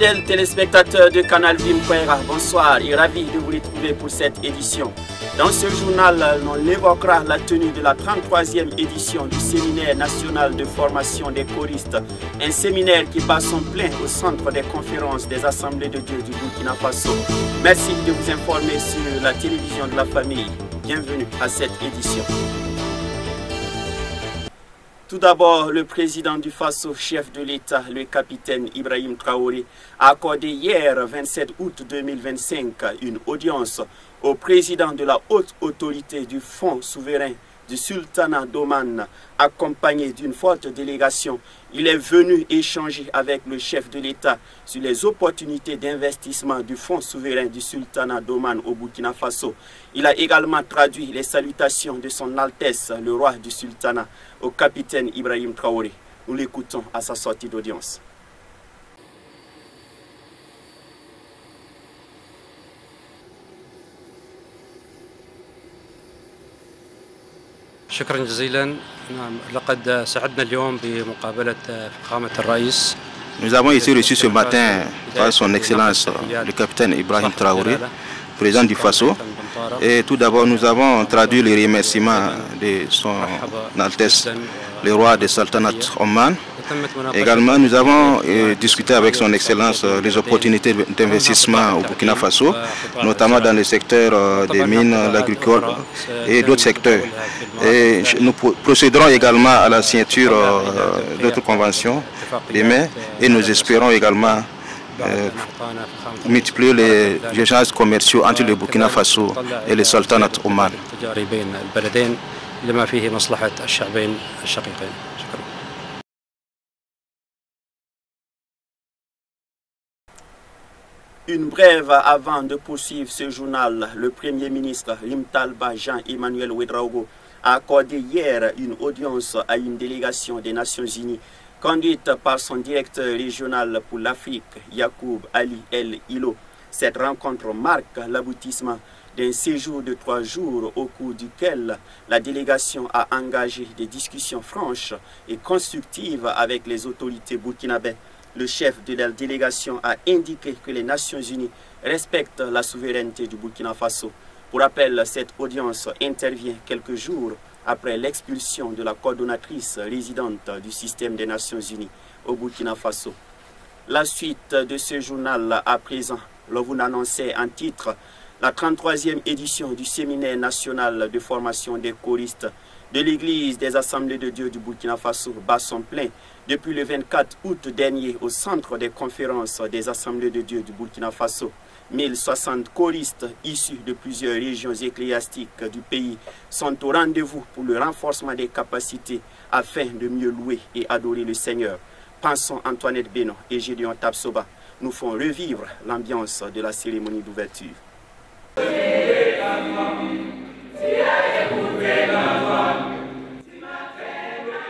Fidèles téléspectateurs de Canal Vim.ra, bonsoir et ravi de vous retrouver pour cette édition. Dans ce journal, on évoquera la tenue de la 33e édition du Séminaire national de formation des choristes, un séminaire qui bat son plein au centre des conférences des Assemblées de Dieu du Burkina Faso. Merci de vous informer sur la télévision de la famille. Bienvenue à cette édition. Tout d'abord, le président du Faso, chef de l'État, le capitaine Ibrahim Traoré, a accordé hier, 27 août 2025, une audience au président de la haute autorité du Fonds souverain du Sultanat d'Oman, accompagné d'une forte délégation. Il est venu échanger avec le chef de l'État sur les opportunités d'investissement du Fonds souverain du Sultanat d'Oman au Burkina Faso. Il a également traduit les salutations de son Altesse, le roi du Sultanat, au capitaine Ibrahim Traoré. Nous l'écoutons à sa sortie d'audience. شكرا جزيلا. لقد سعدنا اليوم بمقابلة فخامة الرئيس. Nous avons ici reçu ce matin par son Excellence le capitaine Ibrahim Traoré, président du Faso. Et tout d'abord, nous avons traduit les remerciements de son Altesse, le roi du Sultanat Oman. Également, nous avons discuté avec son Excellence les opportunités d'investissement au Burkina Faso, notamment dans le secteur des mines, l'agriculture et d'autres secteurs. Et nous procéderons également à la signature d'autres conventions demain et nous espérons également multiplier les échanges commerciaux entre le Burkina Faso et le Sultanat Oman. Une brève avant de poursuivre ce journal, le Premier ministre Limtalba Jean-Emmanuel Ouedraogo a accordé hier une audience à une délégation des Nations Unies conduite par son directeur régional pour l'Afrique, Yacoub Ali El Hilo. Cette rencontre marque l'aboutissement d'un séjour de 3 jours au cours duquel la délégation a engagé des discussions franches et constructives avec les autorités burkinabées. Le chef de la délégation a indiqué que les Nations Unies respectent la souveraineté du Burkina Faso. Pour rappel, cette audience intervient quelques jours après l'expulsion de la coordonnatrice résidente du système des Nations Unies au Burkina Faso. La suite de ce journal à présent, vous annoncez en titre la 33e édition du Séminaire national de formation des choristes de l'Église des Assemblées de Dieu du Burkina Faso bat son plein depuis le 24 août dernier au centre des conférences des Assemblées de Dieu du Burkina Faso. 1060 choristes issus de plusieurs régions ecclésiastiques du pays sont au rendez-vous pour le renforcement des capacités afin de mieux louer et adorer le Seigneur. Pensons Antoinette Beno et Gédéon Tapsoba nous font revivre l'ambiance de la cérémonie d'ouverture.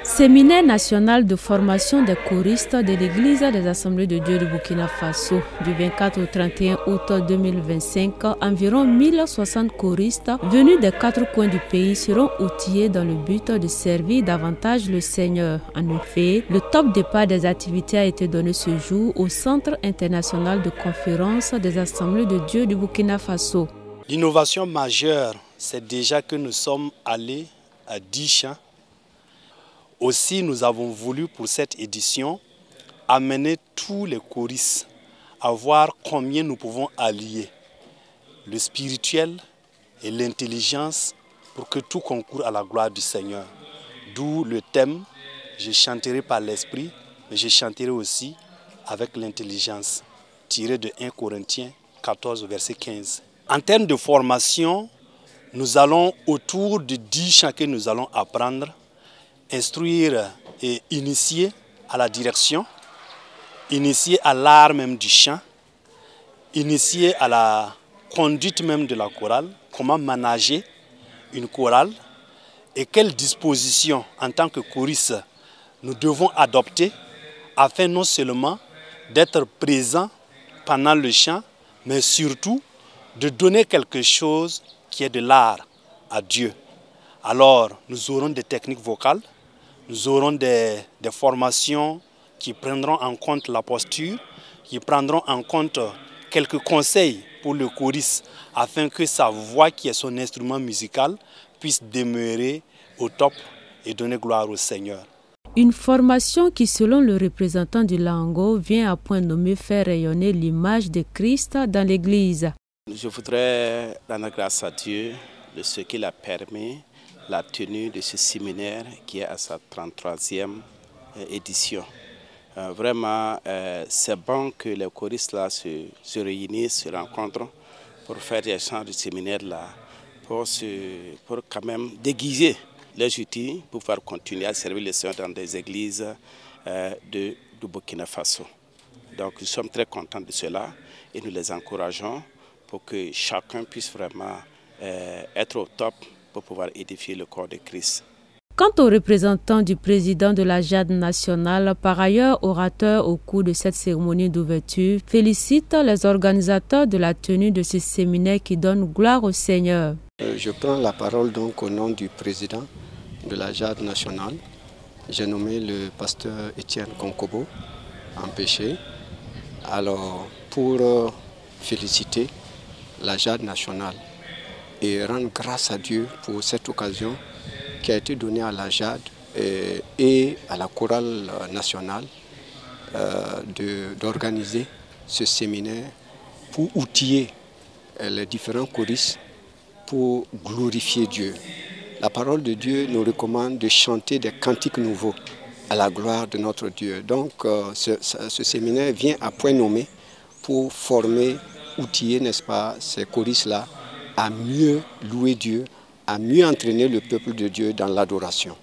Séminaire national de formation des choristes de l'Église des Assemblées de Dieu du Burkina Faso. Du 24 au 31 août 2025, environ 1060 choristes venus des 4 coins du pays seront outillés dans le but de servir davantage le Seigneur. En effet, le top départ des activités a été donné ce jour au Centre international de conférence des Assemblées de Dieu du Burkina Faso. L'innovation majeure, c'est déjà que nous sommes allés à 10 champs. Aussi, nous avons voulu pour cette édition amener tous les choristes à voir combien nous pouvons allier le spirituel et l'intelligence pour que tout concourt à la gloire du Seigneur. D'où le thème « Je chanterai par l'esprit, mais je chanterai aussi avec l'intelligence » tiré de 1 Corinthiens 14, verset 15. En termes de formation, nous allons autour de 10 chants que nous allons apprendre, instruire et initier à la direction, initier à l'art même du chant, initier à la conduite même de la chorale, comment manager une chorale et quelles dispositions en tant que choristes nous devons adopter afin non seulement d'être présents pendant le chant, mais surtout de donner quelque chose qui est de l'art à Dieu. Alors, nous aurons des techniques vocales, nous aurons des formations qui prendront en compte la posture, qui prendront en compte quelques conseils pour le choriste afin que sa voix, qui est son instrument musical, puisse demeurer au top et donner gloire au Seigneur. Une formation qui, selon le représentant du Lango, vient à point nommé faire rayonner l'image de Christ dans l'Église. Je voudrais rendre grâce à Dieu de ce qu'il a permis la tenue de ce séminaire qui est à sa 33e édition. Vraiment, c'est bon que les choristes là se réunissent, se rencontrent pour faire des chants de séminaire là, pour quand même déguiser les outils pour pouvoir continuer à servir le Seigneur dans des églises du Burkina Faso. Donc nous sommes très contents de cela et nous les encourageons pour que chacun puisse vraiment être au top pour pouvoir édifier le corps de Christ. Quant aux représentants du président de la JAD nationale, par ailleurs orateur au cours de cette cérémonie d'ouverture, félicite les organisateurs de la tenue de ce séminaire qui donne gloire au Seigneur. Je prends la parole donc au nom du président de la JAD nationale. J'ai nommé le pasteur Étienne Konkobo, empêché. Alors, pour féliciter la JAD nationale et rendre grâce à Dieu pour cette occasion qui a été donnée à la JAD et à la chorale nationale d'organiser ce séminaire pour outiller les différents choristes pour glorifier Dieu. La parole de Dieu nous recommande de chanter des cantiques nouveaux à la gloire de notre Dieu. Donc ce séminaire vient à point nommé pour former, outiller, n'est-ce pas, ces choristes-là à mieux louer Dieu, à mieux entraîner le peuple de Dieu dans l'adoration.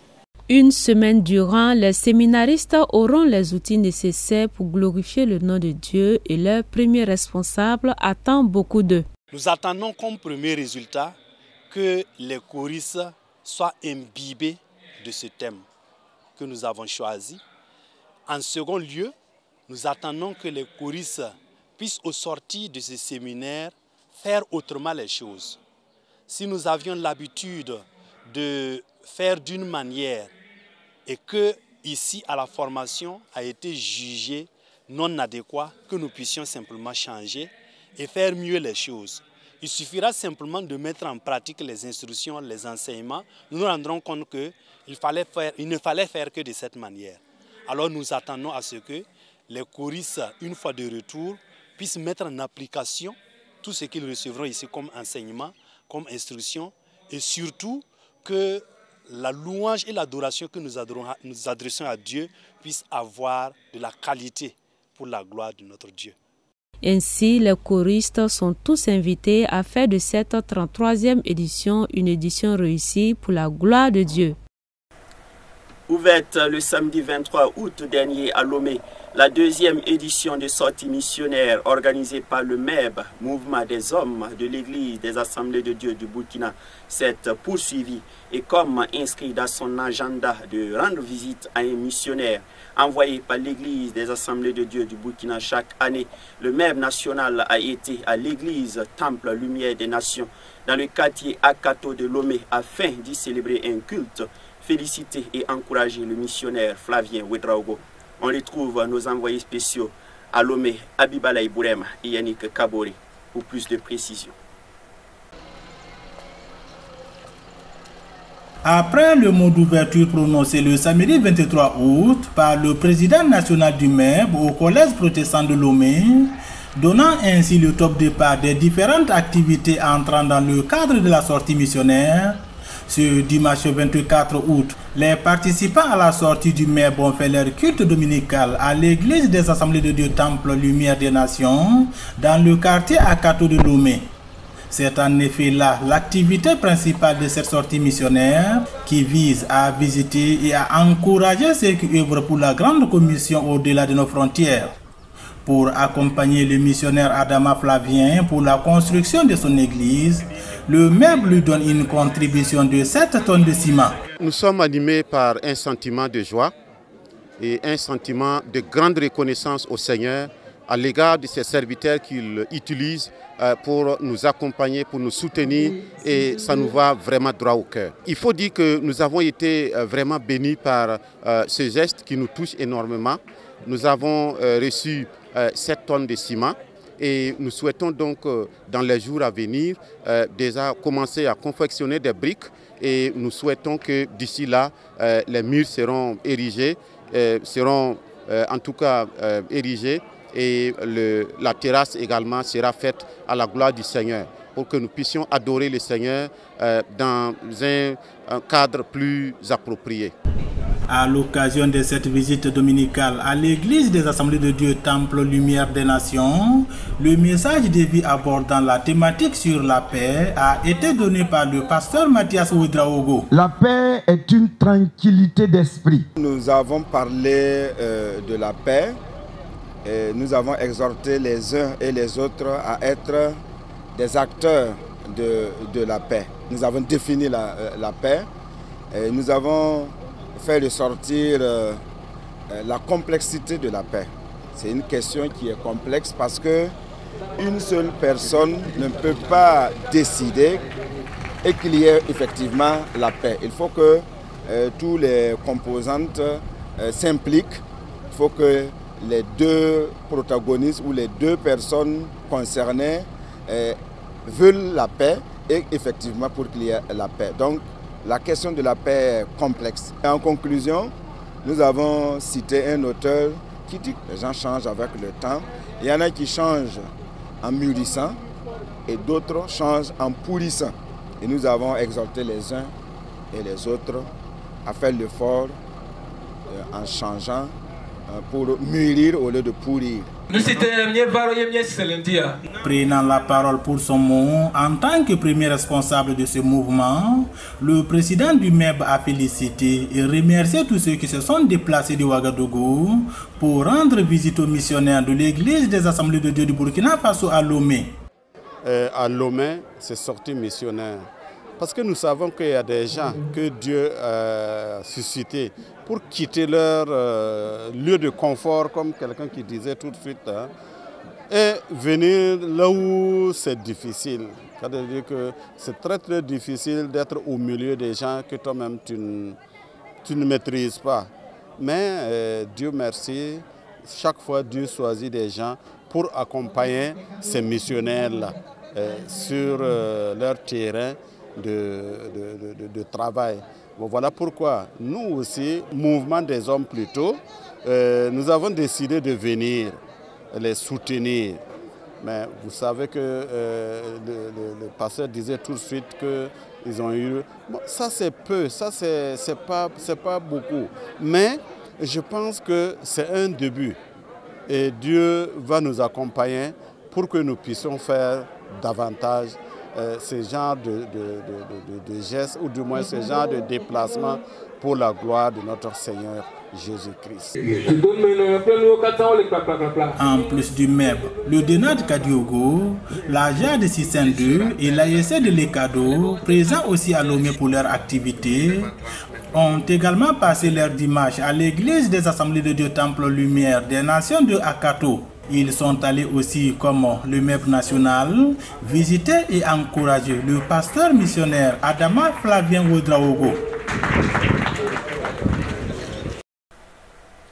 Une semaine durant, les séminaristes auront les outils nécessaires pour glorifier le nom de Dieu et leur premier responsable attend beaucoup d'eux. Nous attendons comme premier résultat que les choristes soient imbibés de ce thème que nous avons choisi. En second lieu, nous attendons que les choristes puissent au sortir de ce séminaire faire autrement les choses. Si nous avions l'habitude de faire d'une manière et que ici à la formation a été jugé non adéquat, que nous puissions simplement changer et faire mieux les choses. Il suffira simplement de mettre en pratique les instructions, les enseignements. Nous nous rendrons compte qu'il ne fallait faire que de cette manière. Alors nous attendons à ce que les choristes, une fois de retour, puissent mettre en application tout ce qu'ils recevront ici comme enseignement, comme instruction, et surtout que la louange et l'adoration que nous adressons à Dieu puissent avoir de la qualité pour la gloire de notre Dieu. Ainsi, les choristes sont tous invités à faire de cette 33e édition une édition réussie pour la gloire de Dieu. Ouverte le samedi 23 août dernier à Lomé, la deuxième édition de sortie missionnaire organisée par le MEB, Mouvement des Hommes de l'Église des Assemblées de Dieu du Burkina, s'est poursuivie et comme inscrit dans son agenda de rendre visite à un missionnaire envoyé par l'Église des Assemblées de Dieu du Burkina chaque année, le MEB national a été à l'église Temple Lumière des Nations dans le quartier Akato de Lomé afin d'y célébrer un culte, féliciter et encourager le missionnaire Flavien Ouedraogo. On retrouve nos envoyés spéciaux à Lomé, Abibalaï Bourema et Yannick Kabori pour plus de précisions. Après le mot d'ouverture prononcé le samedi 23 août par le président national du MEB au collège protestant de Lomé, donnant ainsi le top départ des différentes activités entrant dans le cadre de la sortie missionnaire, ce dimanche 24 août, les participants à la sortie du MEB ont fait leur culte dominical à l'église des Assemblées de Dieu Temple Lumière des Nations dans le quartier Akato de Lomé. C'est en effet là l'activité principale de cette sortie missionnaire qui vise à visiter et à encourager ceux qui œuvrent pour la grande commission au-delà de nos frontières. Pour accompagner le missionnaire Adama Flavien pour la construction de son église, le MEB lui donne une contribution de 7 tonnes de ciment. Nous sommes animés par un sentiment de joie et un sentiment de grande reconnaissance au Seigneur à l'égard de ces serviteurs qu'il utilise pour nous accompagner, pour nous soutenir, et ça nous va vraiment droit au cœur. Il faut dire que nous avons été vraiment bénis par ce geste qui nous touche énormément. Nous avons reçu 7 tonnes de ciment. Et nous souhaitons donc, dans les jours à venir, déjà commencer à confectionner des briques. Et nous souhaitons que d'ici là, les murs seront érigés, en tout cas érigés. Et la terrasse également sera faite à la gloire du Seigneur, pour que nous puissions adorer le Seigneur dans un cadre plus approprié. À l'occasion de cette visite dominicale à l'église des Assemblées de Dieu Temple Lumière des Nations, le message de vie abordant la thématique sur la paix a été donné par le pasteur Mathias Ouedraogo. La paix est une tranquillité d'esprit. Nous avons parlé de la paix et nous avons exhorté les uns et les autres à être des acteurs de la paix. Nous avons défini la paix et nous avons fait ressortir la complexité de la paix. C'est une question qui est complexe parce que une seule personne ne peut pas décider et qu'il y ait effectivement la paix. Il faut que tous les composantes s'impliquent. Il faut que les deux protagonistes ou les deux personnes concernées veulent la paix et effectivement pour qu'il y ait la paix. Donc, la question de la paix est complexe. Et en conclusion, nous avons cité un auteur qui dit que les gens changent avec le temps. Il y en a qui changent en mûrissant et d'autres changent en pourrissant. Et nous avons exhorté les uns et les autres à faire l'effort en changeant pour mûrir au lieu de pourrir. Prenant la parole pour son mot, en tant que premier responsable de ce mouvement, le président du MEB a félicité et remercié tous ceux qui se sont déplacés de Ouagadougou pour rendre visite aux missionnaires de l'église des Assemblées de Dieu du Burkina Faso à Lomé. À Lomé, c'est sorti missionnaire. Parce que nous savons qu'il y a des gens que Dieu a suscités pour quitter leur lieu de confort, comme quelqu'un qui disait tout de suite, hein, et venir là où c'est difficile. C'est-à-dire que c'est très très difficile d'être au milieu des gens que toi-même tu ne maîtrises pas. Mais Dieu merci, chaque fois Dieu choisit des gens pour accompagner ces missionnaires-là sur leur terrain de travail. Bon, voilà pourquoi nous aussi, mouvement des hommes plutôt, nous avons décidé de venir les soutenir. Mais vous savez que le pasteur disait tout de suite qu'ils ont eu... Bon, ça c'est peu, ça c'est pas beaucoup. Mais je pense que c'est un début. Et Dieu va nous accompagner pour que nous puissions faire davantage ce genre de gestes, ou du moins ce genre de déplacement pour la gloire de notre Seigneur Jésus-Christ. En plus du MEB, le DENAD Kadiogo, la JAD 602 et l'AEC de l'Ekado, présents aussi à Lomé pour leur activité, ont également passé leur dimanche à l'église des Assemblées de Dieu Temple Lumière des Nations de Akato. Ils sont allés aussi, comme le MEB national, visiter et encourager le pasteur missionnaire Adama Flavien Ouedraogo.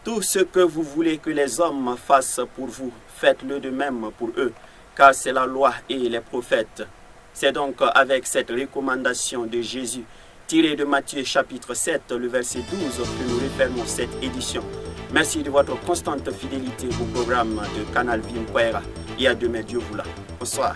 Tout ce que vous voulez que les hommes fassent pour vous, faites-le de même pour eux, car c'est la loi et les prophètes. C'est donc avec cette recommandation de Jésus, tirée de Matthieu chapitre 7, le verset 12, que nous refermons cette édition. Merci de votre constante fidélité au programme de Canal Vie Mkwera et à demain Dieu voula. Bonsoir.